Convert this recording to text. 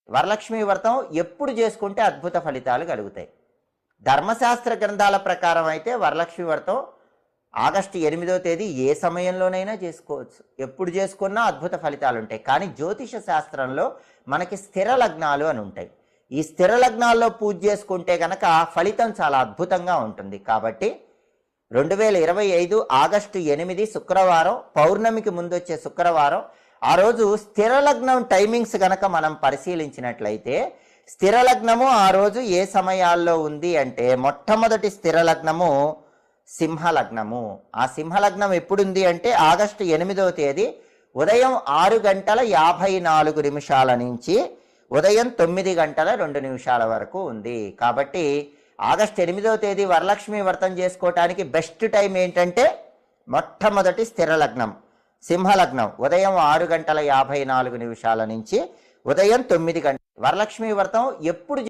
వరలక్ష్మి వ్రతం ఎప్పుడు చేసుకుంటే అద్భుత ఫలితాలు కలుగుతాయి? ధర్మశాస్త్ర గ్రంథాల ప్రకారం అయితే వరలక్ష్మి వ్రతం ఆగస్టు 8వ తేదీ ఏ సమయంలోనైనా చేసుకోవచ్చు. ఎప్పుడు చేసుకున్నా అద్భుత ఫలితాలు ఉంటాయి. కానీ జ్యోతిష శాస్త్రంలో మనకి స్థిర లగ్నాలు అని ఉంటాయి. ఈ స్థిర లగ్నాల్లో పూజ చేసుకుంటే కనుక ఫలితం చాలా అద్భుతంగా ఉంటుంది. కాబట్టి 2025 ఆగస్టు 8 శుక్రవారం, పౌర్ణమికి ముందు వచ్చే శుక్రవారం, ఆ రోజు స్థిర లగ్నం టైమింగ్స్ గనక మనం పరిశీలించినట్లయితే స్థిర లగ్నము ఆ రోజు ఏ సమయాల్లో ఉంది అంటే మొట్టమొదటి స్థిర లగ్నము సింహలగ్నము. ఆ సింహలగ్నం ఎప్పుడుంది అంటే ఆగస్టు 8వ తేదీ ఉదయం 6:54 నుంచి ఉదయం 9:02 వరకు ఉంది. కాబట్టి ఆగస్టు 8వ తేదీ వరలక్ష్మి వ్రతం చేసుకోవటానికి బెస్ట్ టైం ఏంటంటే మొట్టమొదటి స్థిర లగ్నం సింహలగ్నం ఉదయం 6:54 నుంచి ఉదయం 9 గంటల. వరలక్ష్మి వ్రతం ఎప్పుడు